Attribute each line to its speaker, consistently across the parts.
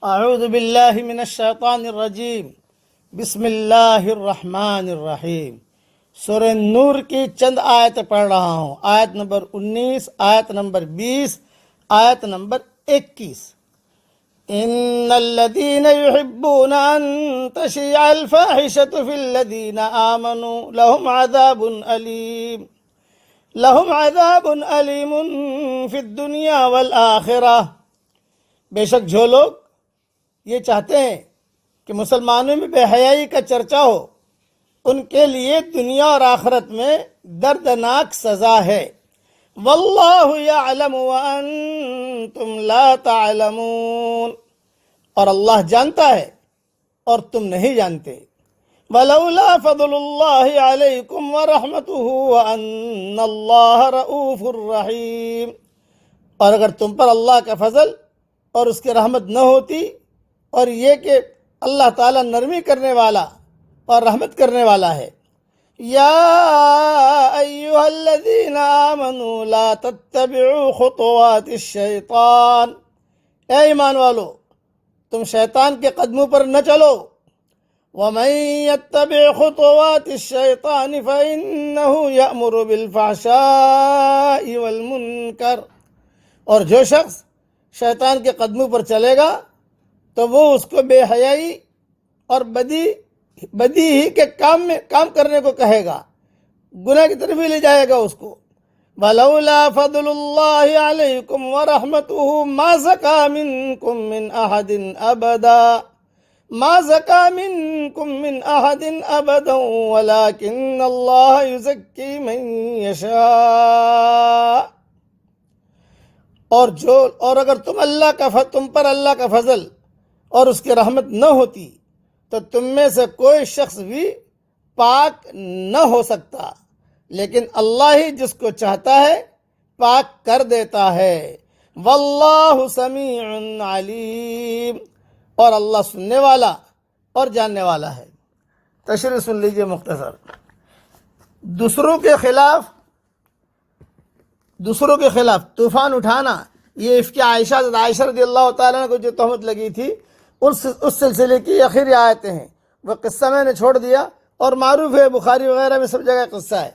Speaker 1: اعوذ باللہ من الشیطان الرجیم بسم اللہ الرحمن الرحیم۔ سورہ نور کی چند آیت پڑھ رہا ہوں، آیت نمبر 19، آیت نمبر 20، آیت نمبر 21۔ ان الذين يحبون ان تشيع الفاحشة في الذين آمنوا لهم عذاب أليم في الدنيا والآخرة۔ بے شک جو لوگ یہ چاہتے ہیں کہ مسلمانوں میں بے حیائی کا چرچا ہو، ان کے لیے دنیا اور آخرت میں دردناک سزا ہے۔ واللہ یعلم وانتم لا تعلمون، اور اللہ جانتا ہے اور تم نہیں جانتے۔ ولولا فضل اللہ علیکم ورحمتہ وان اللہ رؤوف الرحیم، اور اگر تم پر اللہ کا فضل اور اس کی رحمت نہ ہوتی، اور یہ کہ اللہ تعالیٰ نرمی کرنے والا اور رحمت کرنے والا ہے۔ یا ایہا الذین آمنوا لا تتبعوا خطوات الشیطان، اے ایمان والو تم شیطان کے قدموں پر نہ چلو۔ ومن یتبع خطوات الشیطان فإنہ یأمر بالفحشاء والمنکر، اور جو شخص شیطان کے قدموں پر چلے گا تو وہ اس کو بے حیائی اور بدی ہی کے کام کرنے کو کہے گا، گناہ کی طرف ہی لے جائے گا اس کو۔ وَلَوْلَا فَضْلُ اللَّهِ عَلَيْكُمْ وَرَحْمَتُهُ مَا زَكَىٰ مِنْكُمْ مِنْ أَحَدٍ أَبَدًا وَلَكِنَّ اللَّهَ يُزَكِّي مَن يَشَاءُ، اور اگر تم پر اللہ کا فضل اور اس کی رحمت نہ ہوتی تو تم میں سے کوئی شخص بھی پاک نہ ہو سکتا، لیکن اللہ ہی جس کو چاہتا ہے پاک کر دیتا ہے۔ واللہ سمیع علیم، اور اللہ سننے والا اور جاننے والا ہے۔ تشریح سن لیجئے مختصر۔ دوسروں کے خلاف طوفان اٹھانا، یہ افک عائشہ رضی اللہ تعالیٰ عنہ کو جو تہمت لگی تھی، اس سلسلے کی آخری آیتیں ہیں۔ وہ قصہ میں نے چھوڑ دیا اور معروف ہے، بخاری وغیرہ میں سب جگہ قصہ ہے۔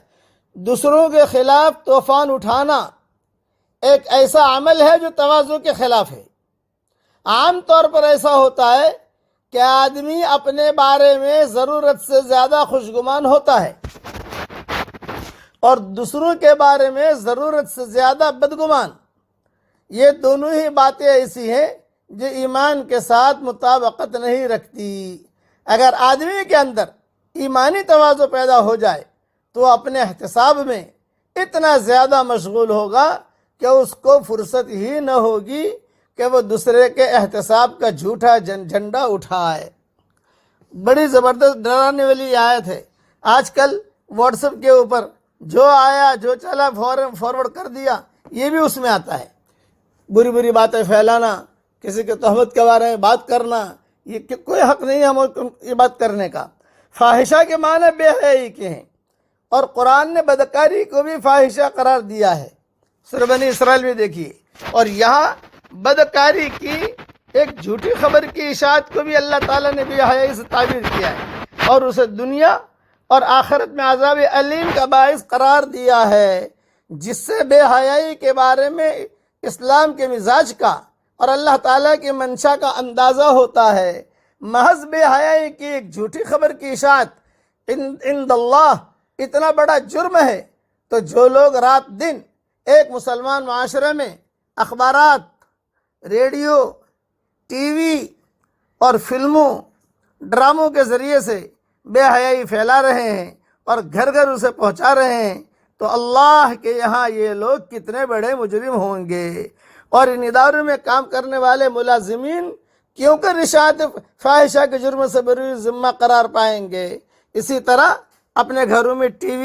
Speaker 1: دوسروں کے خلاف طوفان اٹھانا ایک ایسا عمل ہے جو تواضع کے خلاف ہے۔ عام طور پر ایسا ہوتا ہے کہ آدمی اپنے بارے میں ضرورت سے زیادہ خوشگمان ہوتا ہے اور دوسروں کے بارے میں ضرورت سے زیادہ بدگمان۔ یہ دونوں ہی باتیں ایسی ہیں جو ایمان کے ساتھ مطابقت نہیں رکھتی۔ اگر آدمی کے اندر ایمانی تواضع پیدا ہو جائے تو اپنے احتساب میں اتنا زیادہ مشغول ہوگا کہ اس کو فرصت ہی نہ ہوگی کہ وہ دوسرے کے احتساب کا جھوٹا جھنڈا اٹھائے۔ بڑی زبردست ڈرانے والی آیت ہے۔ آج کل واٹس ایپ کے اوپر جو آیا جو چلا فارورڈ کر دیا، یہ بھی اس میں آتا ہے۔ بری بری باتیں پھیلانا، کسی کے تہمت کے بارے میں بات کرنا، یہ کوئی حق نہیں ہے ہم یہ بات کرنے کا۔ فاحشہ کے معنی بے حیائی کے ہیں، اور قرآن نے بدکاری کو بھی فاحشہ قرار دیا ہے۔ سورہ بنی اسرائیل میں دیکھیے، اور یہاں بدکاری کی ایک جھوٹی خبر کی اشاعت کو بھی اللہ تعالیٰ نے بے حیائی سے تعبیر کیا ہے، اور اسے دنیا اور آخرت میں عذاب علیم کا باعث قرار دیا ہے، جس سے بے حیائی کے بارے میں اسلام کے مزاج کا اور اللہ تعالیٰ کی منشا کا اندازہ ہوتا ہے۔ محض بے حیائی کی ایک جھوٹی خبر کی اشاعت عند اللہ اتنا بڑا جرم ہے، تو جو لوگ رات دن ایک مسلمان معاشرے میں اخبارات، ریڈیو، ٹی وی اور فلموں، ڈراموں کے ذریعے سے بے حیائی پھیلا رہے ہیں اور گھر گھر اسے پہنچا رہے ہیں، تو اللہ کے یہاں یہ لوگ کتنے بڑے مجرم ہوں گے۔ اور ان اداروں میں کام کرنے والے ملازمین کیوں کر اشاعت فاحشہ کے جرم سے بروئے ذمہ قرار پائیں گے؟ اسی طرح اپنے گھروں میں ٹی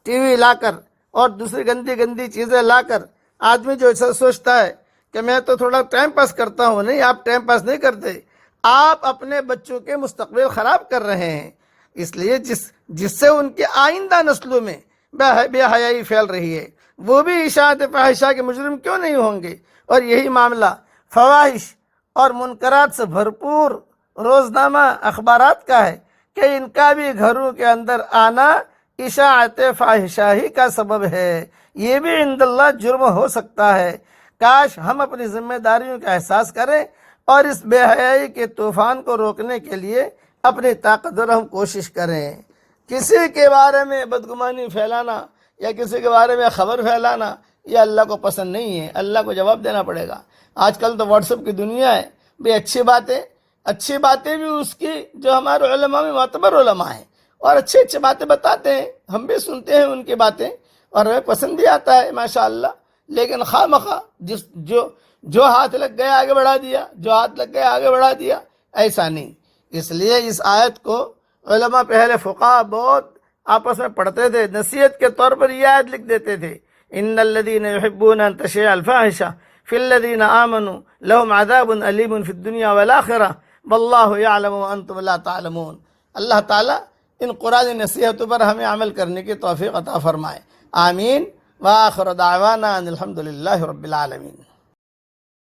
Speaker 1: وی لا کر اور دوسری گندی چیزیں لا کر آدمی جو سوچتا ہے کہ میں تو تھوڑا ٹائم پاس کرتا ہوں، نہیں، آپ ٹائم پاس نہیں کرتے، آپ اپنے بچوں کے مستقبل خراب کر رہے ہیں۔ اس لیے جس سے ان کے آئندہ نسلوں میں بے حیائی پھیل رہی ہے، وہ بھی اشاعت فاحشہ کے مجرم کیوں نہیں ہوں گے؟ اور یہی معاملہ فواحش اور منکرات سے بھرپور روزنامہ اخبارات کا ہے کہ ان کا بھی گھروں کے اندر آنا اشاعت فاحشہ ہی کا سبب ہے، یہ بھی عند اللہ جرم ہو سکتا ہے۔ کاش ہم اپنی ذمہ داریوں کا احساس کریں اور اس بے حیائی کے طوفان کو روکنے کے لیے اپنی طاقت اور ہم کوشش کریں۔ کسی کے بارے میں بدگمانی پھیلانا یا کسی کے بارے میں خبر پھیلانا یہ اللہ کو پسند نہیں ہے، اللہ کو جواب دینا پڑے گا۔ آج کل تو واٹس ایپ کی دنیا ہے، بھی اچھی باتیں بھی اس کی جو ہمارے علماء میں معتبر علماء ہیں اور اچھی باتیں بتاتے ہیں، ہم بھی سنتے ہیں ان کی باتیں اور ہمیں پسند بھی آتا ہے ماشاءاللہ، لیکن خواہ مخواہ جو ہاتھ لگ گیا آگے بڑھا دیا، جو ہاتھ لگ گیا آگے بڑھا دیا، ایسا نہیں۔ اس لیے اس آیت کو علماء پہلے فقہاء بہت آپس میں پڑھتے تھے، نصیحت کے طور پر یہ آیت لکھ دیتے تھے، ان الذین یحبون ان تشیع الفاحشہ فی الذین آمنوا لهم عذاب علیم فی الدنیا والآخرہ واللہ یعلم وانتم لا تعلمون۔ اللہ تعالیٰ ان قرآن نصیحتوں پر ہمیں عمل کرنے کی توفیق عطا فرمائے، آمین۔ وآخر دعوانا ان الحمد للہ رب العالمین۔